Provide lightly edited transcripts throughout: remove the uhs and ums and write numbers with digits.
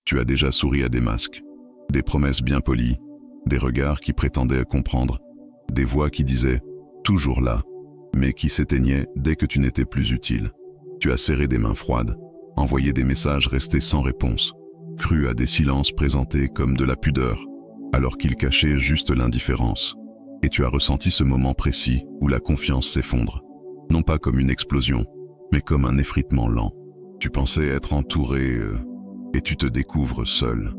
Tu as déjà souri à des masques, des promesses bien polies, des regards qui prétendaient comprendre, des voix qui disaient « toujours là », mais qui s'éteignaient dès que tu n'étais plus utile. Tu as serré des mains froides, envoyé des messages restés sans réponse, cru à des silences présentés comme de la pudeur, alors qu'ils cachaient juste l'indifférence. Et tu as ressenti ce moment précis où la confiance s'effondre, non pas comme une explosion, mais comme un effritement lent. Tu pensais être entouré et tu te découvres seul.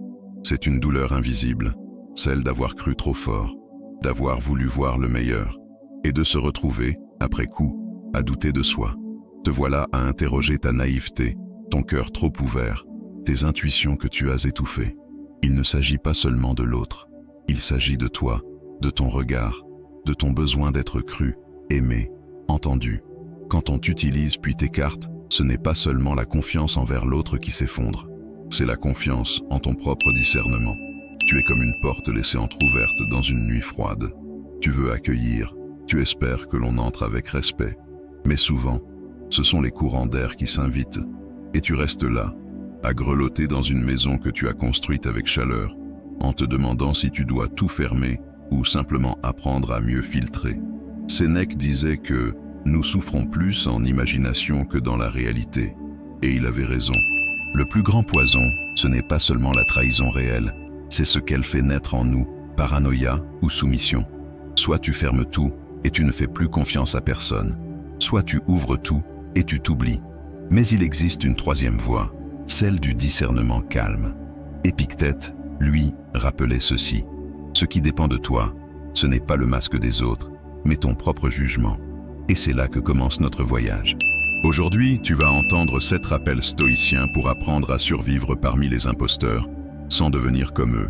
C'est une douleur invisible, celle d'avoir cru trop fort, d'avoir voulu voir le meilleur, et de se retrouver, après coup, à douter de soi. Te voilà à interroger ta naïveté, ton cœur trop ouvert, tes intuitions que tu as étouffées. Il ne s'agit pas seulement de l'autre, il s'agit de toi, de ton regard, de ton besoin d'être cru, aimé, entendu. Quand on t'utilise puis t'écarte, ce n'est pas seulement la confiance envers l'autre qui s'effondre, c'est la confiance en ton propre discernement. Tu es comme une porte laissée entr'ouverte dans une nuit froide. Tu veux accueillir, tu espères que l'on entre avec respect. Mais souvent, ce sont les courants d'air qui s'invitent, et tu restes là, à grelotter dans une maison que tu as construite avec chaleur, en te demandant si tu dois tout fermer ou simplement apprendre à mieux filtrer. Sénèque disait que nous souffrons plus en imagination que dans la réalité, et il avait raison. Le plus grand poison, ce n'est pas seulement la trahison réelle, c'est ce qu'elle fait naître en nous, paranoïa ou soumission. Soit tu fermes tout et tu ne fais plus confiance à personne, soit tu ouvres tout et tu t'oublies. Mais il existe une troisième voie, celle du discernement calme. Épictète, lui, rappelait ceci. Ce qui dépend de toi, ce n'est pas le masque des autres, mais ton propre jugement. Et c'est là que commence notre voyage. Aujourd'hui, tu vas entendre 7 rappels stoïciens pour apprendre à survivre parmi les imposteurs, sans devenir comme eux.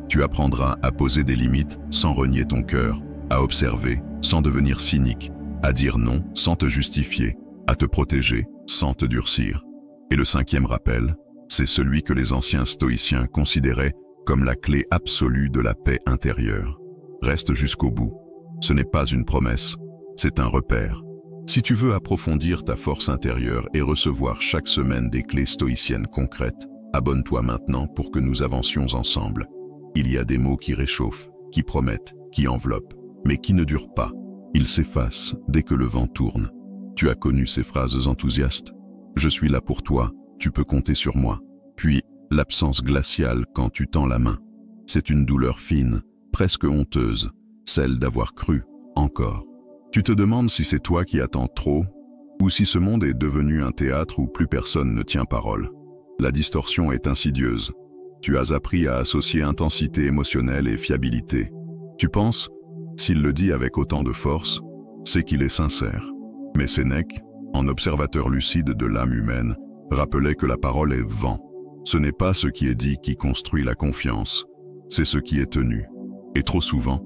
Tu apprendras à poser des limites sans renier ton cœur, à observer sans devenir cynique, à dire non sans te justifier, à te protéger sans te durcir. Et le 5e rappel, c'est celui que les anciens stoïciens considéraient comme la clé absolue de la paix intérieure. Reste jusqu'au bout. Ce n'est pas une promesse, c'est un repère. Si tu veux approfondir ta force intérieure et recevoir chaque semaine des clés stoïciennes concrètes, abonne-toi maintenant pour que nous avancions ensemble. Il y a des mots qui réchauffent, qui promettent, qui enveloppent, mais qui ne durent pas. Ils s'effacent dès que le vent tourne. Tu as connu ces phrases enthousiastes. Je suis là pour toi, tu peux compter sur moi. Puis, l'absence glaciale quand tu tends la main. C'est une douleur fine, presque honteuse, celle d'avoir cru, encore. Tu te demandes si c'est toi qui attends trop, ou si ce monde est devenu un théâtre où plus personne ne tient parole. La distorsion est insidieuse. Tu as appris à associer intensité émotionnelle et fiabilité. Tu penses, s'il le dit avec autant de force, c'est qu'il est sincère. Mais Sénèque, en observateur lucide de l'âme humaine, rappelait que la parole est vent. Ce n'est pas ce qui est dit qui construit la confiance, c'est ce qui est tenu. Et trop souvent,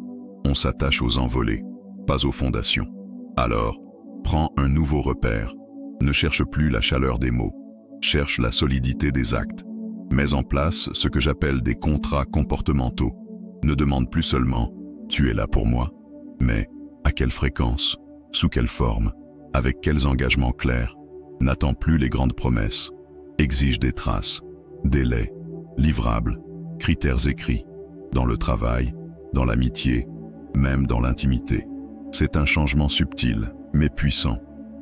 on s'attache aux envolées, pas aux fondations. Alors, prends un nouveau repère. Ne cherche plus la chaleur des mots, cherche la solidité des actes. Mets en place ce que j'appelle des contrats comportementaux. Ne demande plus seulement « tu es là pour moi », mais à quelle fréquence, sous quelle forme, avec quels engagements clairs. N'attends plus les grandes promesses. Exige des traces, délais, livrables, critères écrits, dans le travail, dans l'amitié, même dans l'intimité. C'est un changement subtil, mais puissant.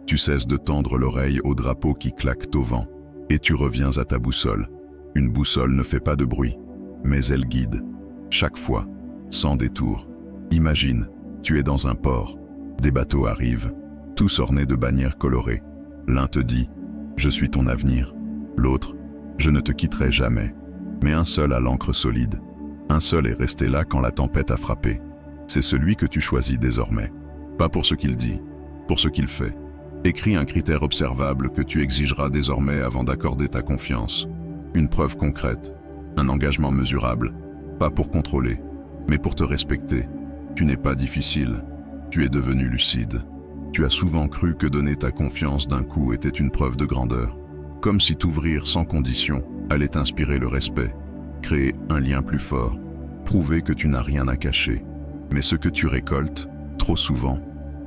Tu cesses de tendre l'oreille au drapeau qui claque au vent, et tu reviens à ta boussole. Une boussole ne fait pas de bruit, mais elle guide, chaque fois, sans détour. Imagine, tu es dans un port, des bateaux arrivent, tous ornés de bannières colorées. L'un te dit « Je suis ton avenir », l'autre « Je ne te quitterai jamais ». Mais un seul a l'encre solide, un seul est resté là quand la tempête a frappé. C'est celui que tu choisis désormais, pas pour ce qu'il dit, pour ce qu'il fait. Écris un critère observable que tu exigeras désormais avant d'accorder ta confiance. Une preuve concrète, un engagement mesurable, pas pour contrôler, mais pour te respecter. Tu n'es pas difficile, tu es devenu lucide. Tu as souvent cru que donner ta confiance d'un coup était une preuve de grandeur, comme si t'ouvrir sans condition allait t'inspirer le respect, créer un lien plus fort, prouver que tu n'as rien à cacher. Mais ce que tu récoltes, trop souvent,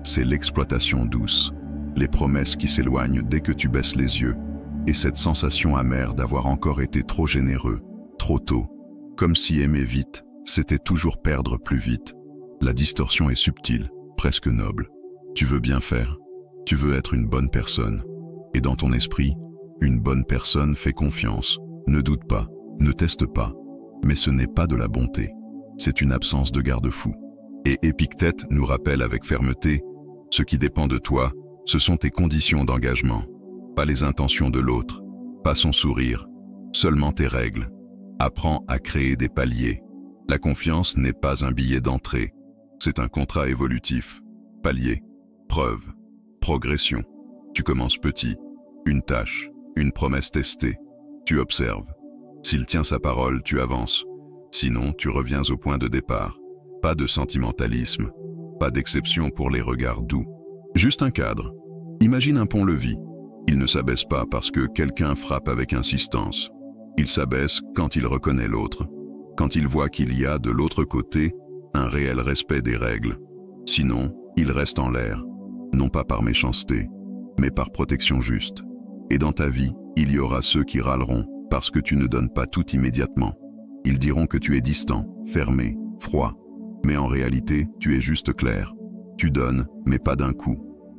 c'est l'exploitation douce, les promesses qui s'éloignent dès que tu baisses les yeux, et cette sensation amère d'avoir encore été trop généreux, trop tôt, comme si aimer vite, c'était toujours perdre plus vite. La distorsion est subtile, presque noble. Tu veux bien faire, tu veux être une bonne personne. Et dans ton esprit, une bonne personne fait confiance, ne doute pas, ne teste pas. Mais ce n'est pas de la bonté, c'est une absence de garde-fou. Et Épictète nous rappelle avec fermeté, ce qui dépend de toi, ce sont tes conditions d'engagement, pas les intentions de l'autre, pas son sourire, seulement tes règles. Apprends à créer des paliers. La confiance n'est pas un billet d'entrée, c'est un contrat évolutif. Palier, preuve, progression. Tu commences petit, une tâche, une promesse testée. Tu observes. S'il tient sa parole, tu avances. Sinon, tu reviens au point de départ. Pas de sentimentalisme, pas d'exception pour les regards doux. Juste un cadre. Imagine un pont-levis. Il ne s'abaisse pas parce que quelqu'un frappe avec insistance. Il s'abaisse quand il reconnaît l'autre, quand il voit qu'il y a de l'autre côté un réel respect des règles. Sinon, il reste en l'air, non pas par méchanceté, mais par protection juste. Et dans ta vie, il y aura ceux qui râleront parce que tu ne donnes pas tout immédiatement. Ils diront que tu es distant, fermé, froid. Mais en réalité, tu es juste clair. Tu donnes, mais pas d'un coup.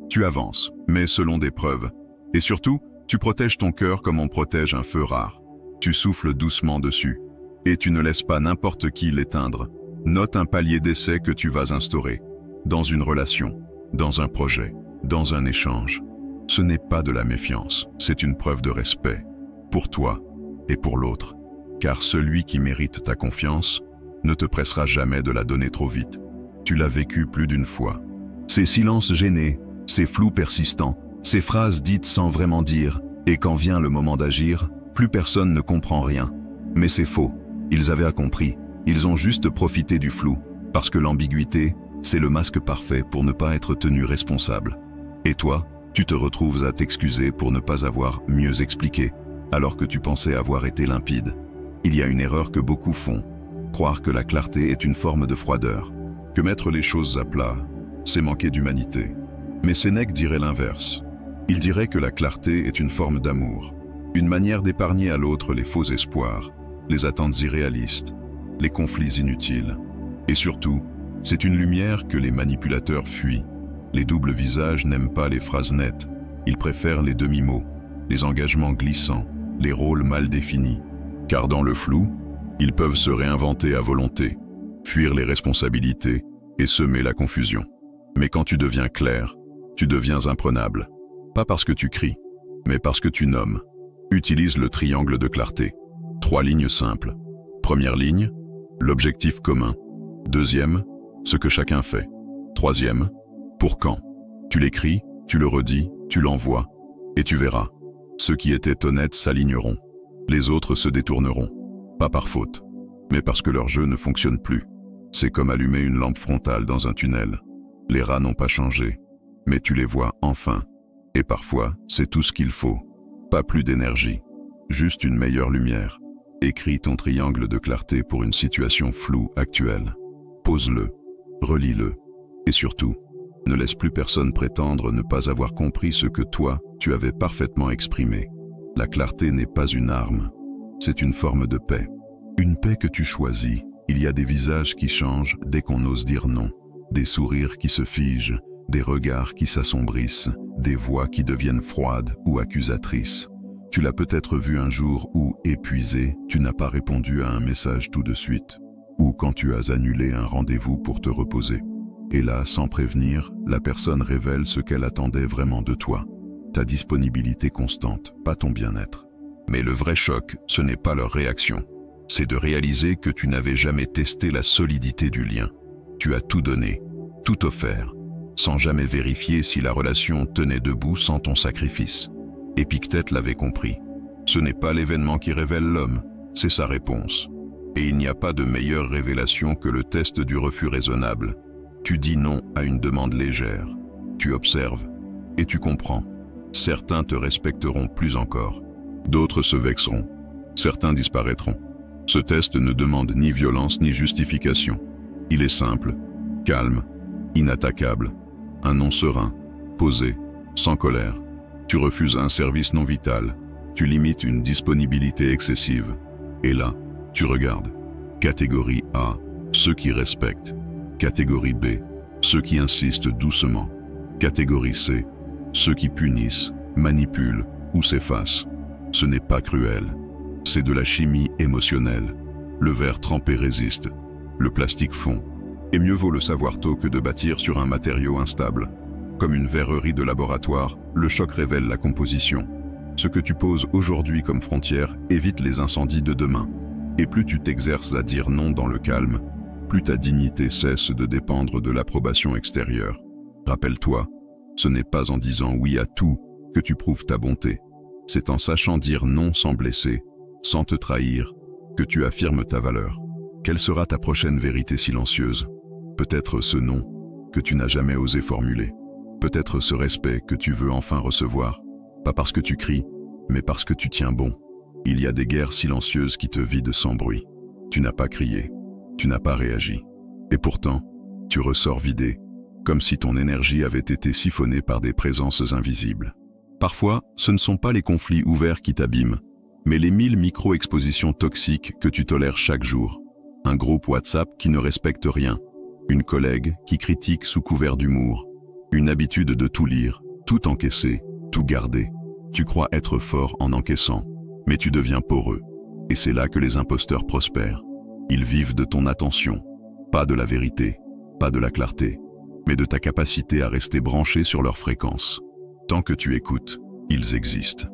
Tu avances, mais selon des preuves. Et surtout, tu protèges ton cœur comme on protège un feu rare. Tu souffles doucement dessus. Et tu ne laisses pas n'importe qui l'éteindre. Note un palier d'essai que tu vas instaurer. Dans une relation, dans un projet, dans un échange. Ce n'est pas de la méfiance, c'est une preuve de respect. Pour toi et pour l'autre. Car celui qui mérite ta confiance ne te pressera jamais de la donner trop vite. Tu l'as vécu plus d'une fois. Ces silences gênés, ces flous persistants, ces phrases dites sans vraiment dire, et quand vient le moment d'agir, plus personne ne comprend rien. Mais c'est faux, ils avaient compris, ils ont juste profité du flou, parce que l'ambiguïté, c'est le masque parfait pour ne pas être tenu responsable. Et toi, tu te retrouves à t'excuser pour ne pas avoir mieux expliqué, alors que tu pensais avoir été limpide. Il y a une erreur que beaucoup font, croire que la clarté est une forme de froideur, que mettre les choses à plat, c'est manquer d'humanité. Mais Sénèque dirait l'inverse. Il dirait que la clarté est une forme d'amour, une manière d'épargner à l'autre les faux espoirs, les attentes irréalistes, les conflits inutiles. Et surtout, c'est une lumière que les manipulateurs fuient. Les doubles visages n'aiment pas les phrases nettes, ils préfèrent les demi-mots, les engagements glissants, les rôles mal définis. Car dans le flou, ils peuvent se réinventer à volonté, fuir les responsabilités et semer la confusion. Mais quand tu deviens clair, tu deviens imprenable. Pas parce que tu cries, mais parce que tu nommes. Utilise le triangle de clarté. 3 lignes simples. Première ligne, l'objectif commun. Deuxième, ce que chacun fait. Troisième, pour quand. Tu l'écris, tu le redis, tu l'envoies, et tu verras. Ceux qui étaient honnêtes s'aligneront. Les autres se détourneront. Pas par faute, mais parce que leur jeu ne fonctionne plus. C'est comme allumer une lampe frontale dans un tunnel. Les rats n'ont pas changé, mais tu les vois enfin. Et parfois, c'est tout ce qu'il faut. Pas plus d'énergie, juste une meilleure lumière. Écris ton triangle de clarté pour une situation floue actuelle. Pose-le, relis-le, et surtout, ne laisse plus personne prétendre ne pas avoir compris ce que toi, tu avais parfaitement exprimé. La clarté n'est pas une arme, c'est une forme de paix. Une paix que tu choisis. Il y a des visages qui changent dès qu'on ose dire non, des sourires qui se figent, des regards qui s'assombrissent, des voix qui deviennent froides ou accusatrices. Tu l'as peut-être vu un jour où, épuisé, tu n'as pas répondu à un message tout de suite, ou quand tu as annulé un rendez-vous pour te reposer. Et là, sans prévenir, la personne révèle ce qu'elle attendait vraiment de toi. Ta disponibilité constante, pas ton bien-être. Mais le vrai choc, ce n'est pas leur réaction. C'est de réaliser que tu n'avais jamais testé la solidité du lien. Tu as tout donné, tout offert, sans jamais vérifier si la relation tenait debout sans ton sacrifice. Épictète l'avait compris. Ce n'est pas l'événement qui révèle l'homme, c'est sa réponse. Et il n'y a pas de meilleure révélation que le test du refus raisonnable. Tu dis non à une demande légère. Tu observes et tu comprends. Certains te respecteront plus encore. D'autres se vexeront. Certains disparaîtront. Ce test ne demande ni violence ni justification. Il est simple, calme, inattaquable. Un non serein, posé, sans colère. Tu refuses un service non vital. Tu limites une disponibilité excessive. Et là, Tu regardes. Catégorie A, ceux qui respectent. Catégorie B, ceux qui insistent doucement. Catégorie C, ceux qui punissent, manipulent ou s'effacent. Ce n'est pas cruel. C'est de la chimie émotionnelle. Le verre trempé résiste. Le plastique fond. Et mieux vaut le savoir tôt que de bâtir sur un matériau instable. Comme une verrerie de laboratoire, le choc révèle la composition. Ce que tu poses aujourd'hui comme frontière évite les incendies de demain. Et plus tu t'exerces à dire non dans le calme, plus ta dignité cesse de dépendre de l'approbation extérieure. Rappelle-toi, ce n'est pas en disant oui à tout que tu prouves ta bonté. C'est en sachant dire non sans blesser, sans te trahir, que tu affirmes ta valeur. Quelle sera ta prochaine vérité silencieuse? Peut-être ce non que tu n'as jamais osé formuler. Peut-être ce respect que tu veux enfin recevoir. Pas parce que tu cries, mais parce que tu tiens bon. Il y a des guerres silencieuses qui te vident sans bruit. Tu n'as pas crié, tu n'as pas réagi. Et pourtant, tu ressors vidé, comme si ton énergie avait été siphonnée par des présences invisibles. Parfois, ce ne sont pas les conflits ouverts qui t'abîment, mais les 1000 micro-expositions toxiques que tu tolères chaque jour. Un groupe WhatsApp qui ne respecte rien, une collègue qui critique sous couvert d'humour, une habitude de tout lire, tout encaisser, tout garder. Tu crois être fort en encaissant, mais tu deviens poreux. Et c'est là que les imposteurs prospèrent. Ils vivent de ton attention, pas de la vérité, pas de la clarté, mais de ta capacité à rester branché sur leur fréquence. Tant que tu écoutes, ils existent.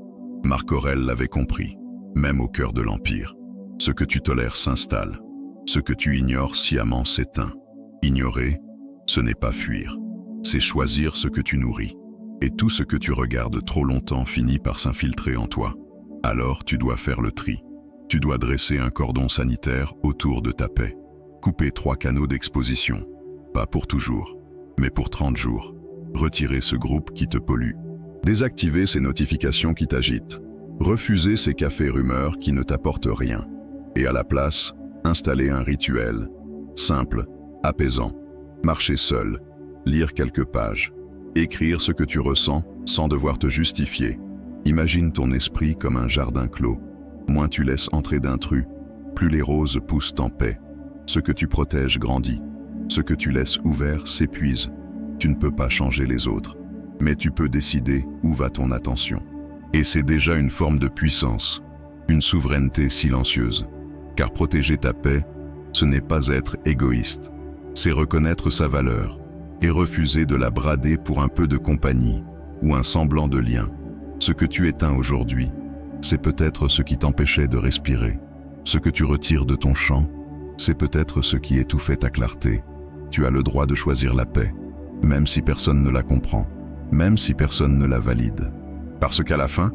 Marc Aurèle l'avait compris, même au cœur de l'Empire. Ce que tu tolères s'installe, ce que tu ignores sciemment s'éteint. Ignorer, ce n'est pas fuir, c'est choisir ce que tu nourris. Et tout ce que tu regardes trop longtemps finit par s'infiltrer en toi. Alors tu dois faire le tri. Tu dois dresser un cordon sanitaire autour de ta paix. Couper 3 canaux d'exposition, pas pour toujours, mais pour 30 jours. Retirer ce groupe qui te pollue. Désactiver ces notifications qui t'agitent. Refuser ces cafés rumeurs qui ne t'apportent rien. Et à la place, installer un rituel, simple, apaisant. Marcher seul, lire quelques pages. Écrire ce que tu ressens sans devoir te justifier. Imagine ton esprit comme un jardin clos. Moins tu laisses entrer d'intrus, plus les roses poussent en paix. Ce que tu protèges grandit. Ce que tu laisses ouvert s'épuise. Tu ne peux pas changer les autres, mais tu peux décider où va ton attention. Et c'est déjà une forme de puissance, une souveraineté silencieuse. Car protéger ta paix, ce n'est pas être égoïste. C'est reconnaître sa valeur et refuser de la brader pour un peu de compagnie ou un semblant de lien. Ce que tu éteins aujourd'hui, c'est peut-être ce qui t'empêchait de respirer. Ce que tu retires de ton champ, c'est peut-être ce qui étouffait ta clarté. Tu as le droit de choisir la paix, même si personne ne la comprend, même si personne ne la valide. Parce qu'à la fin,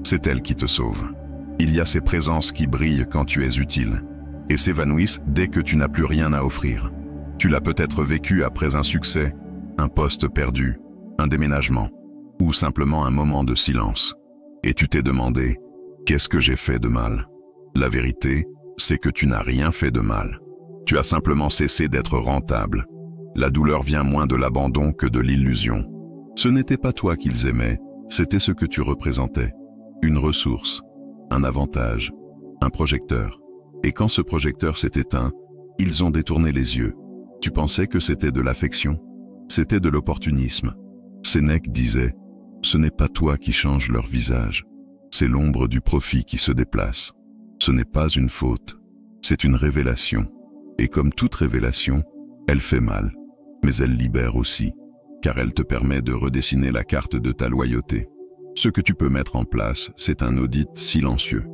c'est elle qui te sauve. Il y a ces présences qui brillent quand tu es utile et s'évanouissent dès que tu n'as plus rien à offrir. Tu l'as peut-être vécu après un succès, un poste perdu, un déménagement ou simplement un moment de silence. Et tu t'es demandé, qu'est-ce que j'ai fait de mal? La vérité, c'est que tu n'as rien fait de mal. Tu as simplement cessé d'être rentable. La douleur vient moins de l'abandon que de l'illusion. Ce n'était pas toi qu'ils aimaient, c'était ce que tu représentais. Une ressource, un avantage, un projecteur. Et quand ce projecteur s'est éteint, ils ont détourné les yeux. Tu pensais que c'était de l'affection? C'était de l'opportunisme. Sénèque disait, ce n'est pas toi qui changes leur visage, c'est l'ombre du profit qui se déplace. Ce n'est pas une faute, c'est une révélation. Et comme toute révélation, elle fait mal, mais elle libère aussi, car elle te permet de redessiner la carte de ta loyauté. Ce que tu peux mettre en place, c'est un audit silencieux.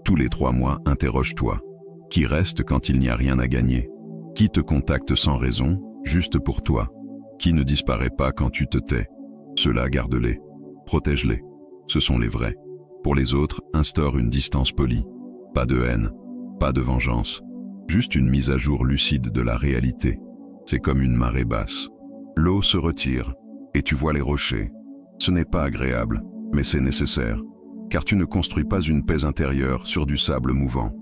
Tous les 3 mois, interroge-toi. Qui reste quand il n'y a rien à gagner? Qui te contacte sans raison, juste pour toi? Qui ne disparaît pas quand tu te tais? Ceux-là, garde-les. Protège-les. Ce sont les vrais. Pour les autres, instaure une distance polie. Pas de haine, pas de vengeance. Juste une mise à jour lucide de la réalité. C'est comme une marée basse. L'eau se retire, et tu vois les rochers. Ce n'est pas agréable, mais c'est nécessaire. Car tu ne construis pas une paix intérieure sur du sable mouvant.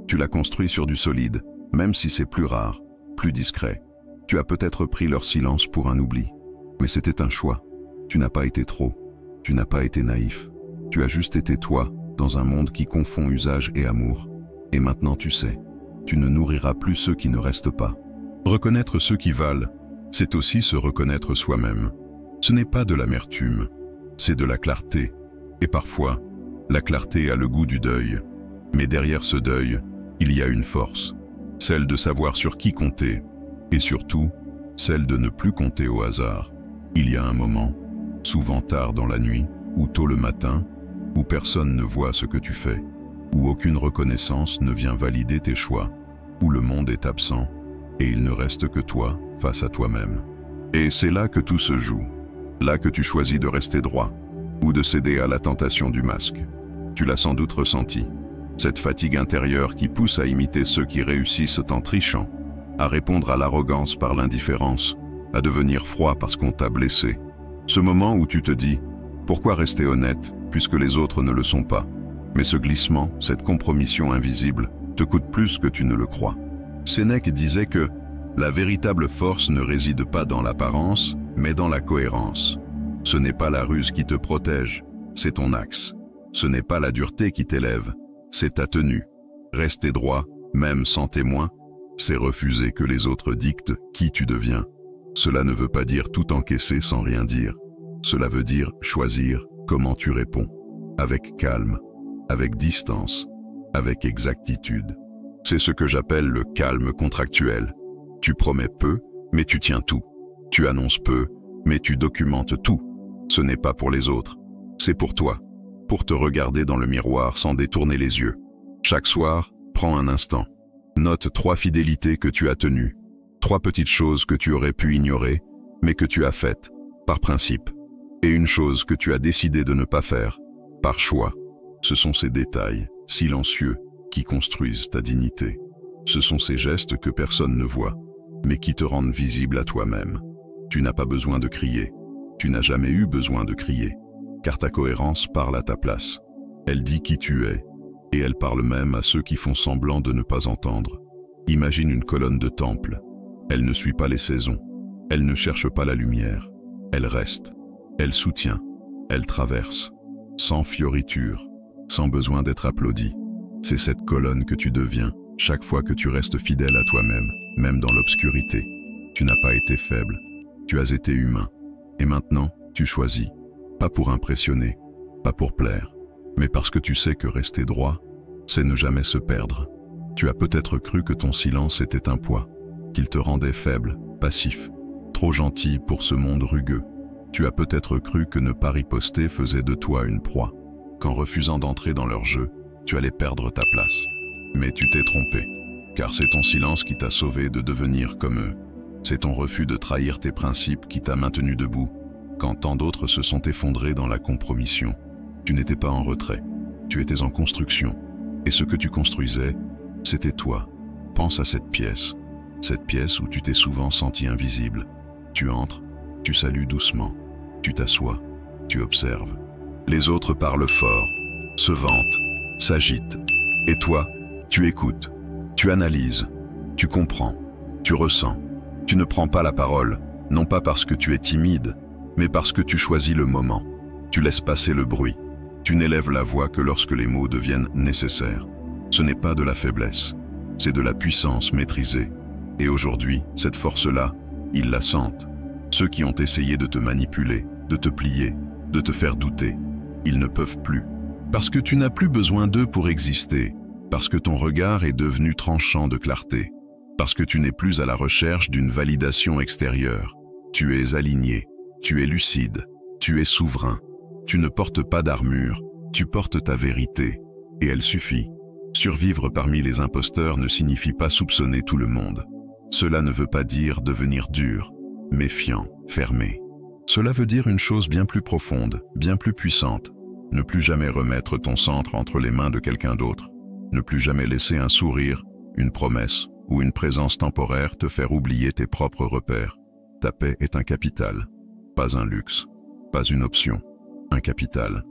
Tu la construis sur du solide, même si c'est plus rare, plus discret. Tu as peut-être pris leur silence pour un oubli. Mais c'était un choix. Tu n'as pas été trop. Tu n'as pas été naïf. Tu as juste été toi, dans un monde qui confond usage et amour. Et maintenant tu sais. tu ne nourriras plus ceux qui ne restent pas. Reconnaître ceux qui valent, c'est aussi se reconnaître soi-même. Ce n'est pas de l'amertume, c'est de la clarté. Et parfois, la clarté a le goût du deuil. Mais derrière ce deuil, il y a une force, celle de savoir sur qui compter, et surtout, celle de ne plus compter au hasard. Il y a un moment, souvent tard dans la nuit, ou tôt le matin, où personne ne voit ce que tu fais, où aucune reconnaissance ne vient valider tes choix, où le monde est absent, et il ne reste que toi face à toi-même. Et c'est là que tout se joue, là que tu choisis de rester droit, ou de céder à la tentation du masque. Tu l'as sans doute ressenti, cette fatigue intérieure qui pousse à imiter ceux qui réussissent en trichant, à répondre à l'arrogance par l'indifférence, à devenir froid parce qu'on t'a blessé. Ce moment où tu te dis « Pourquoi rester honnête puisque les autres ne le sont pas ?» Mais ce glissement, cette compromission invisible, te coûte plus que tu ne le crois. Sénèque disait que la véritable force ne réside pas dans l'apparence, mais dans la cohérence. Ce n'est pas la ruse qui te protège, c'est ton axe. Ce n'est pas la dureté qui t'élève, c'est ta tenue. Rester droit, même sans témoin, c'est refuser que les autres dictent qui tu deviens. Cela ne veut pas dire tout encaisser sans rien dire. Cela veut dire choisir comment tu réponds, avec calme, avec distance, avec exactitude. C'est ce que j'appelle le calme contractuel. Tu promets peu, mais tu tiens tout. Tu annonces peu, mais tu documentes tout. Ce n'est pas pour les autres, c'est pour toi, pour te regarder dans le miroir sans détourner les yeux. Chaque soir, prends un instant. Note 3 fidélités que tu as tenues, 3 petites choses que tu aurais pu ignorer, mais que tu as faites, par principe, et une chose que tu as décidé de ne pas faire, par choix. Ce sont ces détails, silencieux, qui construisent ta dignité. Ce sont ces gestes que personne ne voit, mais qui te rendent visible à toi-même. Tu n'as pas besoin de crier, tu n'as jamais eu besoin de crier, car ta cohérence parle à ta place. Elle dit qui tu es, et elle parle même à ceux qui font semblant de ne pas entendre. Imagine une colonne de temple. Elle ne suit pas les saisons, elle ne cherche pas la lumière, elle reste, elle soutient, elle traverse, sans fioriture, sans besoin d'être applaudie. C'est cette colonne que tu deviens chaque fois que tu restes fidèle à toi-même, même dans l'obscurité. Tu n'as pas été faible, tu as été humain. Et maintenant, tu choisis, pas pour impressionner, pas pour plaire, mais parce que tu sais que rester droit, c'est ne jamais se perdre. Tu as peut-être cru que ton silence était un poids, qu'il te rendait faible, passif, trop gentil pour ce monde rugueux. Tu as peut-être cru que ne pas riposter faisait de toi une proie, qu'en refusant d'entrer dans leur jeu, tu allais perdre ta place. Mais tu t'es trompé, car c'est ton silence qui t'a sauvé de devenir comme eux. C'est ton refus de trahir tes principes qui t'a maintenu debout, quand tant d'autres se sont effondrés dans la compromission. Tu n'étais pas en retrait, tu étais en construction, et ce que tu construisais, c'était toi. Pense à cette pièce où tu t'es souvent senti invisible. Tu entres, tu salues doucement, tu t'assois, tu observes. Les autres parlent fort, se vantent, s'agitent. Et toi, tu écoutes, tu analyses, tu comprends, tu ressens. Tu ne prends pas la parole, non pas parce que tu es timide, mais parce que tu choisis le moment. Tu laisses passer le bruit. Tu n'élèves la voix que lorsque les mots deviennent nécessaires. Ce n'est pas de la faiblesse, c'est de la puissance maîtrisée. Et aujourd'hui, cette force-là, ils la sentent. Ceux qui ont essayé de te manipuler, de te plier, de te faire douter, ils ne peuvent plus. Parce que tu n'as plus besoin d'eux pour exister, parce que ton regard est devenu tranchant de clarté, parce que tu n'es plus à la recherche d'une validation extérieure. Tu es aligné, tu es lucide, tu es souverain. Tu ne portes pas d'armure, tu portes ta vérité, et elle suffit. Survivre parmi les imposteurs ne signifie pas soupçonner tout le monde. Cela ne veut pas dire devenir dur, méfiant, fermé. Cela veut dire une chose bien plus profonde, bien plus puissante. Ne plus jamais remettre ton centre entre les mains de quelqu'un d'autre. Ne plus jamais laisser un sourire, une promesse ou une présence temporaire te faire oublier tes propres repères. Ta paix est un capital, pas un luxe, pas une option. Un capital.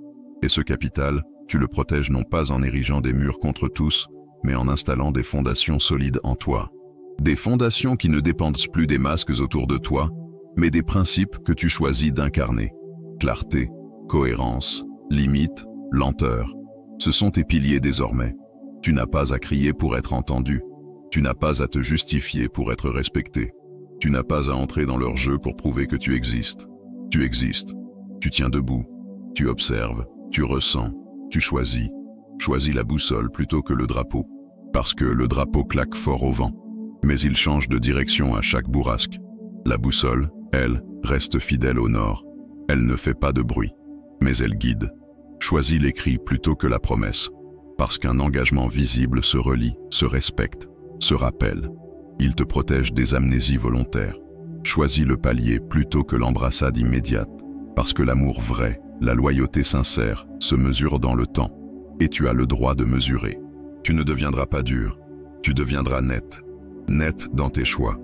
Et ce capital, tu le protèges non pas en érigeant des murs contre tous, mais en installant des fondations solides en toi. Des fondations qui ne dépendent plus des masques autour de toi, mais des principes que tu choisis d'incarner. Clarté, cohérence, limite, lenteur. Ce sont tes piliers désormais. Tu n'as pas à crier pour être entendu. Tu n'as pas à te justifier pour être respecté. Tu n'as pas à entrer dans leur jeu pour prouver que tu existes. Tu existes. Tu tiens debout. Tu observes. Tu ressens. Tu choisis. Choisis la boussole plutôt que le drapeau. Parce que le drapeau claque fort au vent. Mais il change de direction à chaque bourrasque. La boussole, elle, reste fidèle au nord. Elle ne fait pas de bruit. Mais elle guide. Choisis l'écrit plutôt que la promesse. Parce qu'un engagement visible se relie, se respecte, se rappelle. Il te protège des amnésies volontaires. Choisis le palier plutôt que l'embrassade immédiate. Parce que l'amour vrai, la loyauté sincère, se mesure dans le temps. Et tu as le droit de mesurer. Tu ne deviendras pas dur. Tu deviendras net. Net dans tes choix.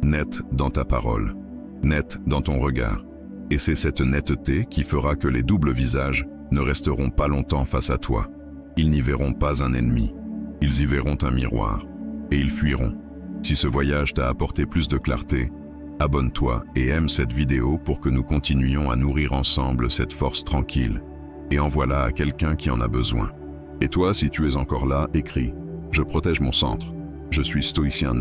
Net dans ta parole. Net dans ton regard. Et c'est cette netteté qui fera que les doubles visages ne resteront pas longtemps face à toi. Ils n'y verront pas un ennemi. Ils y verront un miroir. Et ils fuiront. Si ce voyage t'a apporté plus de clarté, abonne-toi et aime cette vidéo pour que nous continuions à nourrir ensemble cette force tranquille. Et envoie-la à quelqu'un qui en a besoin. Et toi, si tu es encore là, écris « Je protège mon centre. Je suis stoïcien.